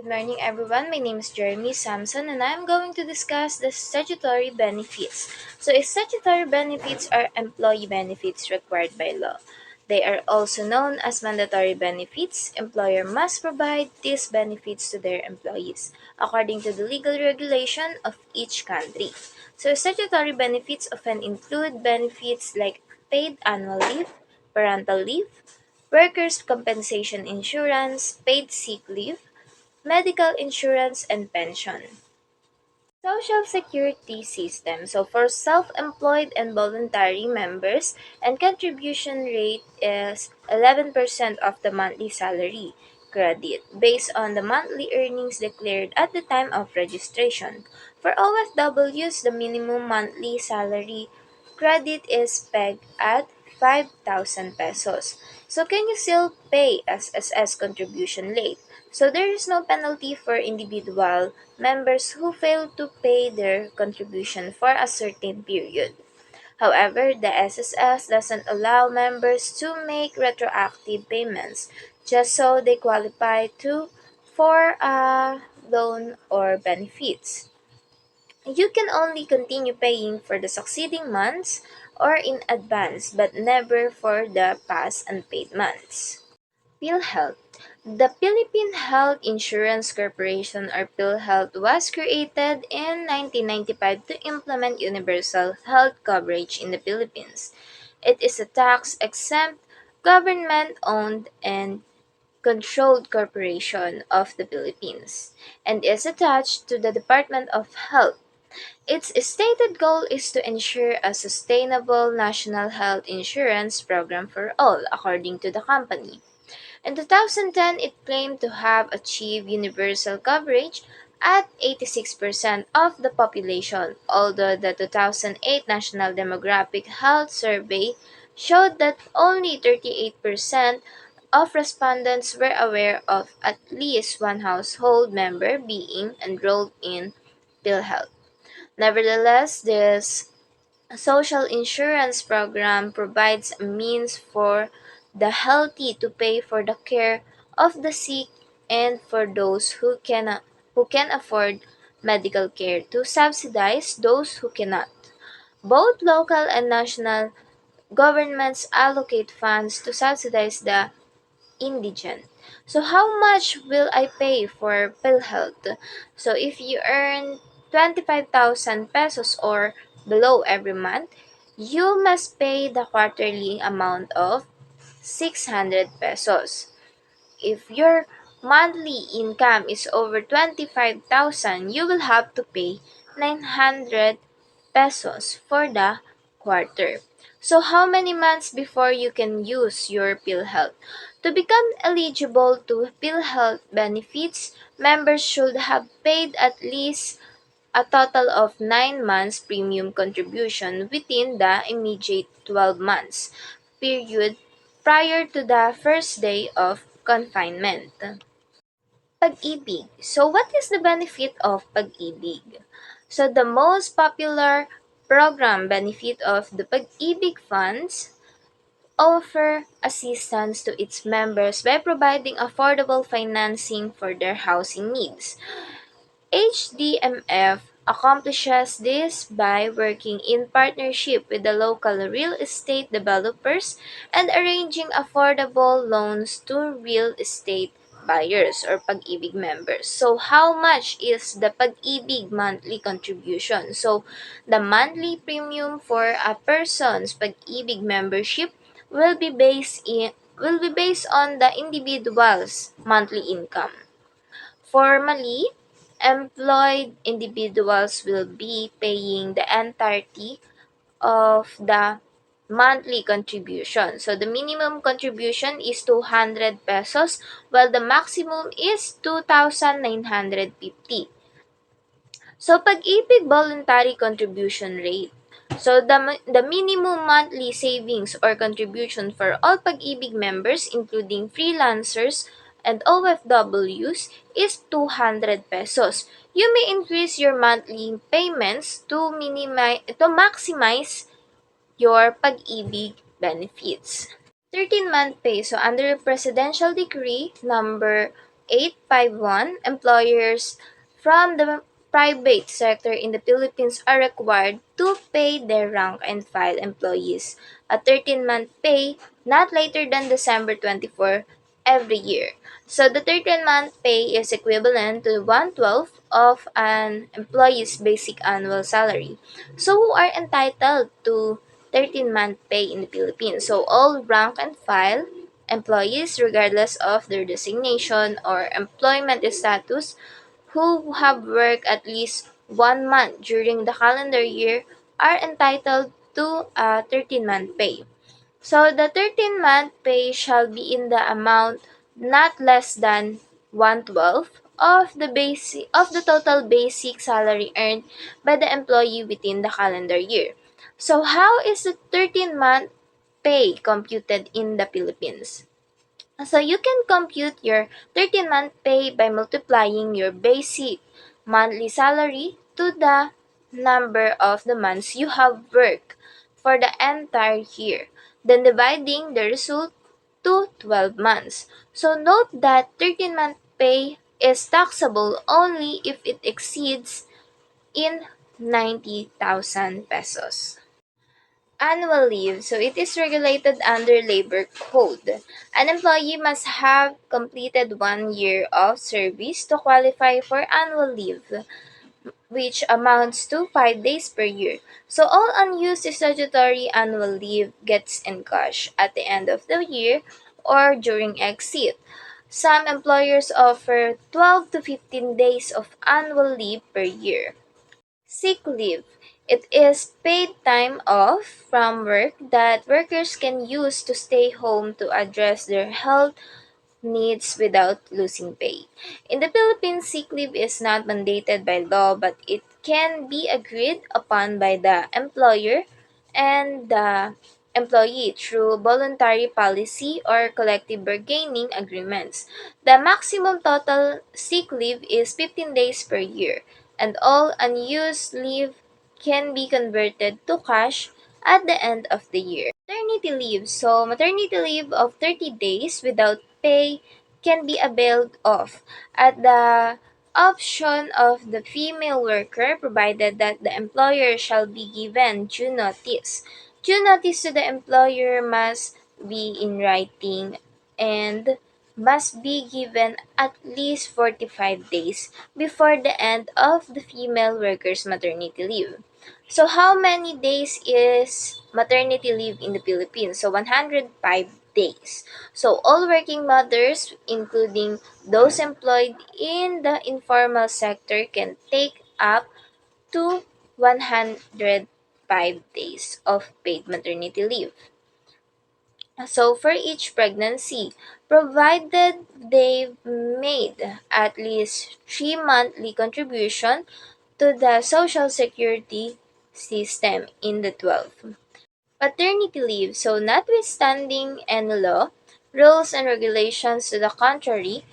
Good morning, everyone. My name is Jeremy Sampson, and I'm going to discuss the statutory benefits. Statutory benefits are employee benefits required by law. They are also known as mandatory benefits. Employer must provide these benefits to their employees according to the legal regulation of each country. Statutory benefits often include benefits like paid annual leave, parental leave, workers' compensation insurance, paid sick leave, medical insurance, and pension. Social Security system. For self-employed and voluntary members, and contribution rate is 11% of the monthly salary credit based on the monthly earnings declared at the time of registration. For OFWs, the minimum monthly salary credit is pegged at 5,000 pesos. Can you still pay SSS contribution late? There is no penalty for individual members who fail to pay their contribution for a certain period. However, the SSS doesn't allow members to make retroactive payments just so they qualify for a loan or benefits. You can only continue paying for the succeeding months or in advance, but never for the past unpaid months. PhilHealth. The Philippine Health Insurance Corporation or PhilHealth was created in 1995 to implement universal health coverage in the Philippines. It is a tax-exempt, government-owned and controlled corporation of the Philippines and is attached to the Department of Health. Its stated goal is to ensure a sustainable national health insurance program for all, according to the company. In 2010, it claimed to have achieved universal coverage at 86% of the population, although the 2008 National Demographic Health Survey showed that only 38% of respondents were aware of at least one household member being enrolled in PhilHealth. Nevertheless, this social insurance program provides a means for the healthy to pay for the care of the sick and for those who can afford medical care to subsidize those who cannot. Both local and national governments allocate funds to subsidize the indigent. How much will I pay for PhilHealth? If you earn 25,000 pesos or below every month, you must pay the quarterly amount of 600 pesos. If your monthly income is over 25,000, you will have to pay 900 pesos for the quarter. How many months before you can use your PhilHealth? To become eligible to PhilHealth benefits, members should have paid at least a total of 9 months premium contribution within the immediate 12 months period prior to the first day of confinement. Pag-ibig. What is the benefit of Pag-ibig? The most popular program benefit of the Pag-ibig funds offer assistance to its members by providing affordable financing for their housing needs. HDMF accomplishes this by working in partnership with the local real estate developers and arranging affordable loans to real estate buyers or Pag-ibig members. How much is the Pag-ibig monthly contribution? The monthly premium for a person's Pag-ibig membership will be based on the individual's monthly income. Formally, employed individuals will be paying the entirety of the monthly contribution. The minimum contribution is 200 pesos while the maximum is 2,950. Pag-ibig voluntary contribution rate. The minimum monthly savings or contribution for all Pag-ibig members, including freelancers and OFWs, is 200 pesos. You may increase your monthly payments to maximize your Pag-ibig benefits. 13-month pay. Under Presidential Decree number 851, employers from the private sector in the Philippines are required to pay their rank and file employees a 13-month pay not later than December 24 every year. So the 13-month pay is equivalent to 1/12 of an employee's basic annual salary. So who are entitled to 13-month pay in the Philippines? So all rank and file employees, regardless of their designation or employment status, who have worked at least 1 month during the calendar year are entitled to a 13-month pay. So the 13-month pay shall be in the amount not less than 1/12 of the total basic salary earned by the employee within the calendar year. So how is the 13-month pay computed in the Philippines? So you can compute your 13-month pay by multiplying your basic monthly salary to the number of the months you have worked for the entire year, then dividing the result to 12 months. So note that 13-month pay is taxable only if it exceeds in 90,000 pesos. Annual leave. So it is regulated under Labor Code. An employee must have completed 1 year of service to qualify for annual leave, which amounts to 5 days per year. So all unused statutory annual leave gets encashed at the end of the year or during exit. Some employers offer 12 to 15 days of annual leave per year. Sick leave. It is paid time off from work that workers can use to stay home to address their health needs without losing pay. In the Philippines, sick leave is not mandated by law, but it can be agreed upon by the employer and the employee through voluntary policy or collective bargaining agreements. The maximum total sick leave is 15 days per year, and all unused leave can be converted to cash at the end of the year. Maternity leave. So, maternity leave of 30 days without pay can be availed of at the option of the female worker, provided that the employer shall be given due notice. Due notice to the employer must be in writing and must be given at least 45 days before the end of the female worker's maternity leave. So how many days is maternity leave in the Philippines? So 105 days. So all working mothers, including those employed in the informal sector, can take up to 105 days of paid maternity leave. So for each pregnancy, provided they've made at least 3 monthly contribution to the Social Security system in the 12. Paternity leave. So notwithstanding any law, rules and regulations to the contrary,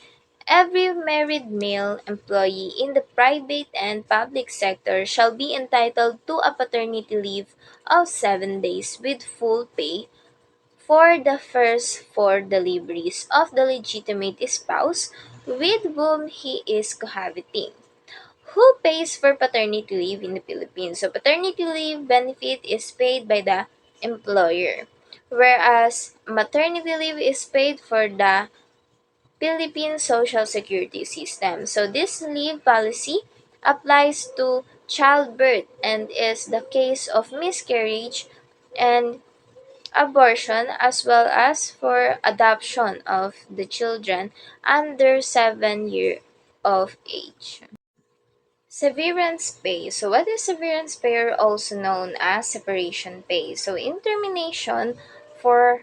every married male employee in the private and public sector shall be entitled to a paternity leave of 7 days with full pay for the first four deliveries of the legitimate spouse with whom he is cohabiting. Who pays for paternity leave in the Philippines? So, paternity leave benefit is paid by the employer, whereas maternity leave is paid for the Philippine Social Security System. So, this leave policy applies to childbirth and is the case of miscarriage and abortion, as well as for adoption of the children under 7 years of age. Severance pay. So, what is severance pay, or also known as separation pay? So, in termination for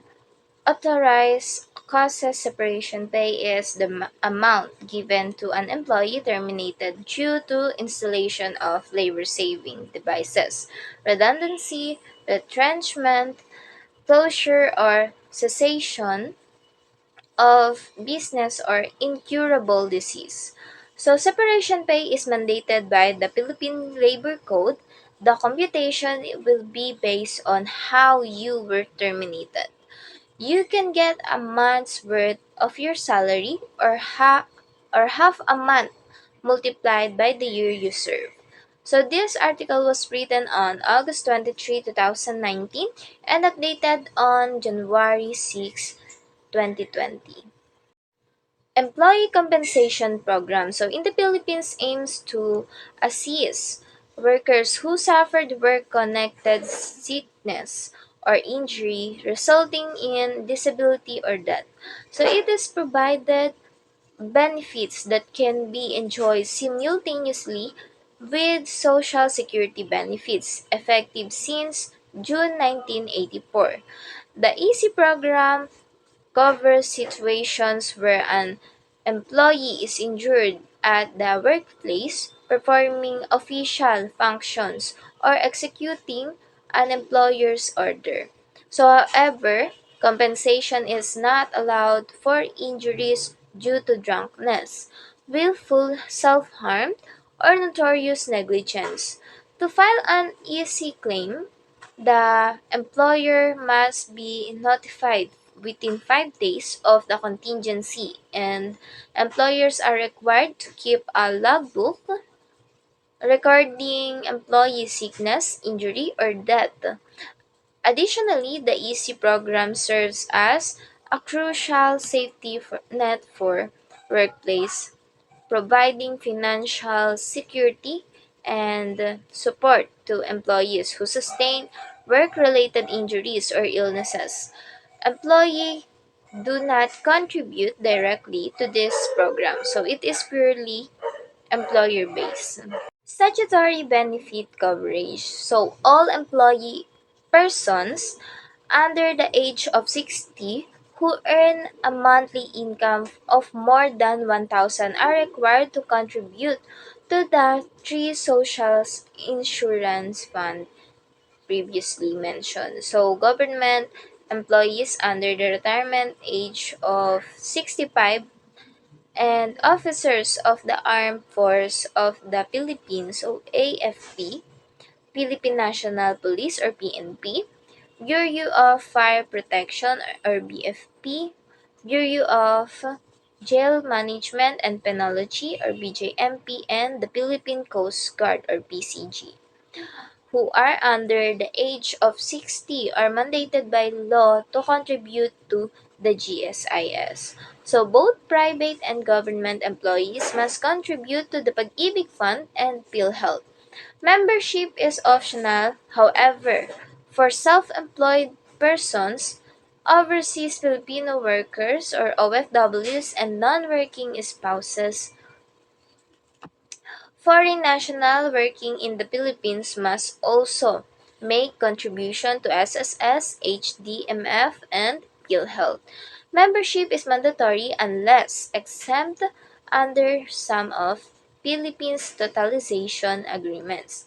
authorized causes, separation pay is the amount given to an employee terminated due to installation of labor saving devices, redundancy, retrenchment, closure, or cessation of business, or incurable disease. So, separation pay is mandated by the Philippine Labor Code. The computation will be based on how you were terminated. You can get a month's worth of your salary, or or half a month multiplied by the year you serve. So this article was written on August 23, 2019 and updated on January 6, 2020. Employee compensation program. So in the Philippines aims to assist workers who suffered work-connected sickness or injury resulting in disability or death. So it is provided benefits that can be enjoyed simultaneously with Social Security benefits effective since June 1984. The EASY program covers situations where an employee is injured at the workplace, performing official functions, or executing an employer's order. So, however, compensation is not allowed for injuries due to drunkenness, willful self harm, or notorious negligence. To file an EC claim, the employer must be notified within 5 days of the contingency, and employers are required to keep a logbook recording employee sickness, injury, or death. Additionally, the EC program serves as a crucial safety net for workplace, providing financial security and support to employees who sustain work-related injuries or illnesses. Employees do not contribute directly to this program, so it is purely employer-based. Statutory benefit coverage. So all employee persons under the age of 60 who earn a monthly income of more than 1,000 are required to contribute to the three social insurance fund previously mentioned. So government employees under the retirement age of 65 and officers of the Armed Force of the Philippines, so AFP, Philippine National Police or PNP, Bureau of Fire Protection or BFP, Bureau of Jail Management and Penology or BJMP, and the Philippine Coast Guard or PCG, who are under the age of 60 are mandated by law to contribute to the GSIS. So both private and government employees must contribute to the Pag-ibig Fund and PhilHealth. Membership is optional, however, for self-employed persons, overseas Filipino workers or OFWs, and non-working spouses. Foreign national working in the Philippines must also make contribution to SSS, HDMF, and PhilHealth. Membership is mandatory unless exempt under some of Philippines totalization agreements.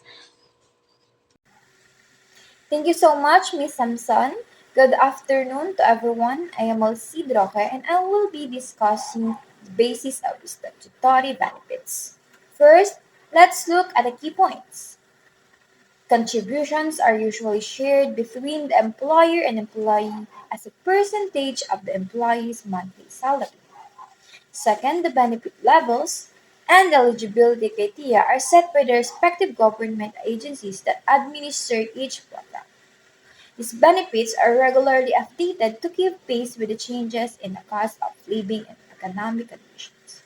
Thank you so much, Miss Samson. Good afternoon to everyone. I am Alcide Roque and I will be discussing the basis of statutory benefits. First, let's look at the key points. Contributions are usually shared between the employer and employee as a percentage of the employee's monthly salary. Second, the benefit levels and eligibility criteria are set by the respective government agencies that administer each program. These benefits are regularly updated to keep pace with the changes in the cost of living and economic conditions.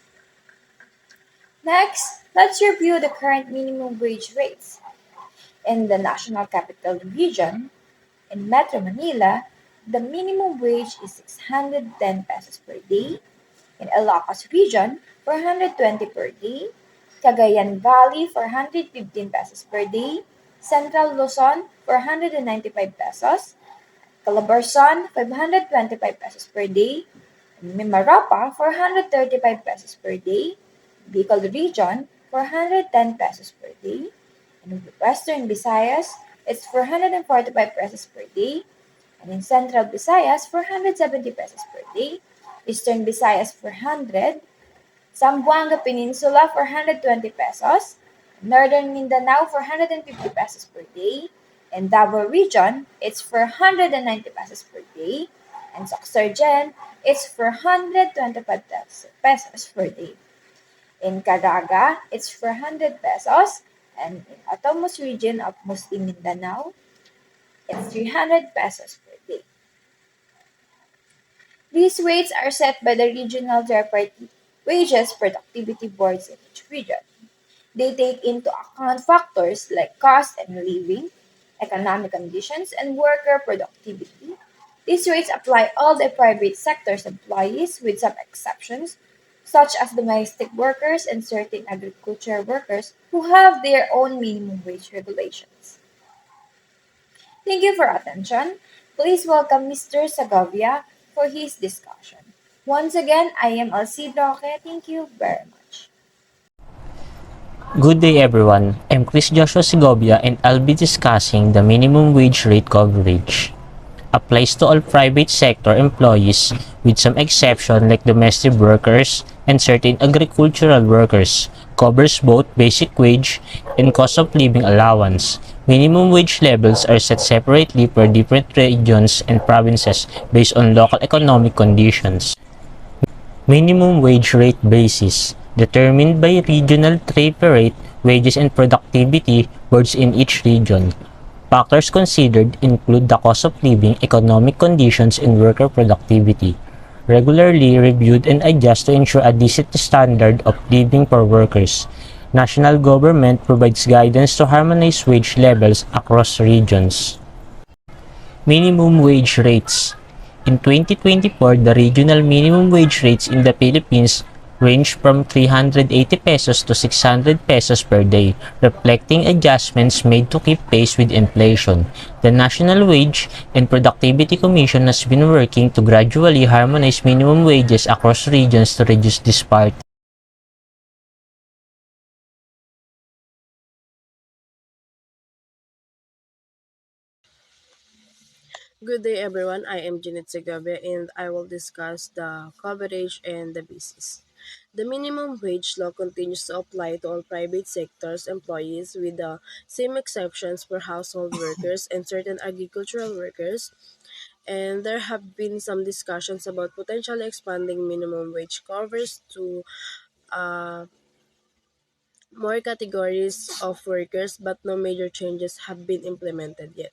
Next, let's review the current minimum wage rates. In the National Capital Region, in Metro Manila, the minimum wage is 610 pesos per day. In Ilocos Region, 420 per day. Cagayan Valley, 415 pesos per day. Central Luzon, 495 pesos. Calabarzon, 525 pesos per day. Mimarapa, 435 pesos per day. Bicol Region, 410 pesos per day. In Western Visayas, it's 445 pesos per day. And in Central Visayas, 470 pesos per day. Eastern Visayas, 400. Zamboanga Peninsula, 420 pesos. Northern Mindanao, 450 pesos per day. In Davao Region, it's 490 pesos per day. And Soxargen, it's 425 pesos per day. In Caraga, it's 400 pesos, and in Autonomous Region of Muslim Mindanao, it's 300 pesos per day. These rates are set by the regional tripartite wages productivity boards in each region. They take into account factors like cost and living, economic conditions, and worker productivity. These rates apply all the private sector's employees with some exceptions, such as domestic workers and certain agriculture workers who have their own minimum wage regulations. Thank you for attention. Please welcome Mr. Segovia for his discussion. Once again, I am Alcide Roque. Thank you very much. Good day everyone, I'm Chris Joshua Segovia and I'll be discussing the minimum wage rate coverage. Applies to all private sector employees with some exception like domestic workers and certain agricultural workers. Covers both basic wage and cost of living allowance. Minimum wage levels are set separately per different regions and provinces based on local economic conditions. Minimum wage rate basis determined by regional tripartite wages and productivity boards in each region. Factors considered include the cost of living, economic conditions, and worker productivity. Regularly reviewed and adjusted to ensure a decent standard of living for workers. National government provides guidance to harmonize wage levels across regions. Minimum wage rates. In 2024, the regional minimum wage rates in the Philippines ranged from 380 pesos to 600 pesos per day, reflecting adjustments made to keep pace with inflation. The National Wage and Productivity Commission has been working to gradually harmonize minimum wages across regions to reduce disparity. Good day, everyone. I am Janet Segovia, and I will discuss the coverage and the basis. The minimum wage law continues to apply to all private sectors employees with the same exceptions for household workers and certain agricultural workers. And there have been some discussions about potentially expanding minimum wage covers to uh, more categories of workers, but no major changes have been implemented yet.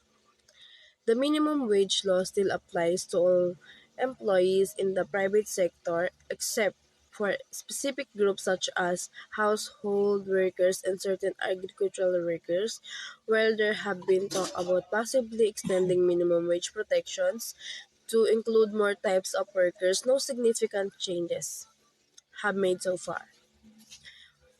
The minimum wage law still applies to all employees in the private sector except for specific groups such as household workers and certain agricultural workers, while there have been talk about possibly extending minimum wage protections to include more types of workers. No significant changes have made so far.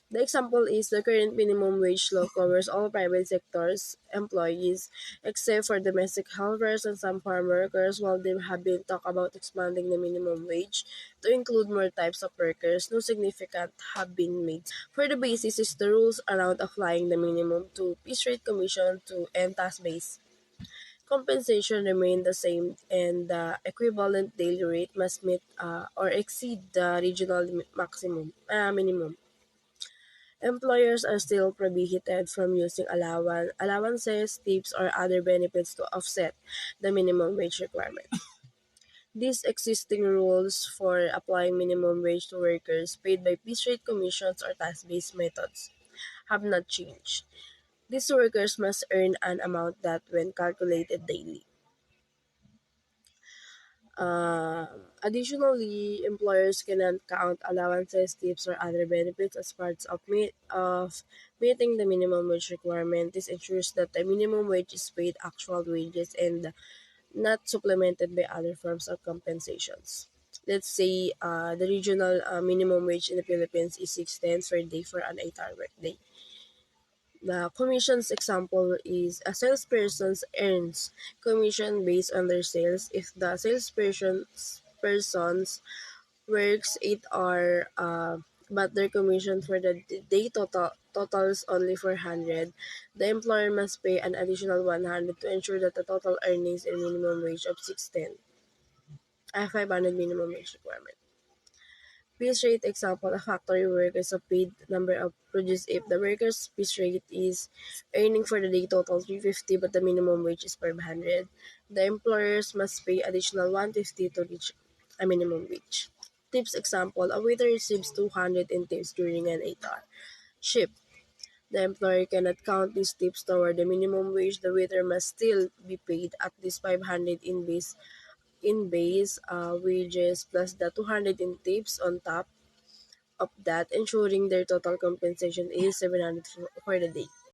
The example is the current minimum wage law covers all private sectors employees except for domestic helpers and some farm workers. While there have been talk about expanding the minimum wage to include more types of workers, no significant have been made. For the basis is the rules around applying the minimum to piece rate commission to and task base. Compensation remain the same and the equivalent daily rate must meet or exceed the regional minimum. Employers are still prohibited from using allowances, tips, or other benefits to offset the minimum wage requirement. These existing rules for applying minimum wage to workers paid by piece rate commissions or task-based methods have not changed. These workers must earn an amount that, when calculated daily, additionally, employers cannot count allowances, tips, or other benefits as parts of meeting the minimum wage requirement. This ensures that the minimum wage is paid actual wages and not supplemented by other forms of compensations. Let's say the regional minimum wage in the Philippines is 6 per day for an 8-hour workday. The commission's example is a salesperson earns commission based on their sales if the salespersons works 8 hour but their commission for the day totals only 400. The employer must pay an additional 100 to ensure that the total earnings and minimum wage of 610 a 500 minimum wage requirement. Piece rate example, a factory workers a paid number of produce if the worker's piece rate is earning for the day total 350 but the minimum wage is 500. The employers must pay additional 150 to reach a minimum wage. Tips example, a waiter receives 200 in tips during an 8-hour shift. The employer cannot count these tips toward the minimum wage. The waiter must still be paid at least 500 in base wages plus the 200 in tips on top of that, ensuring their total compensation is 700 for the day.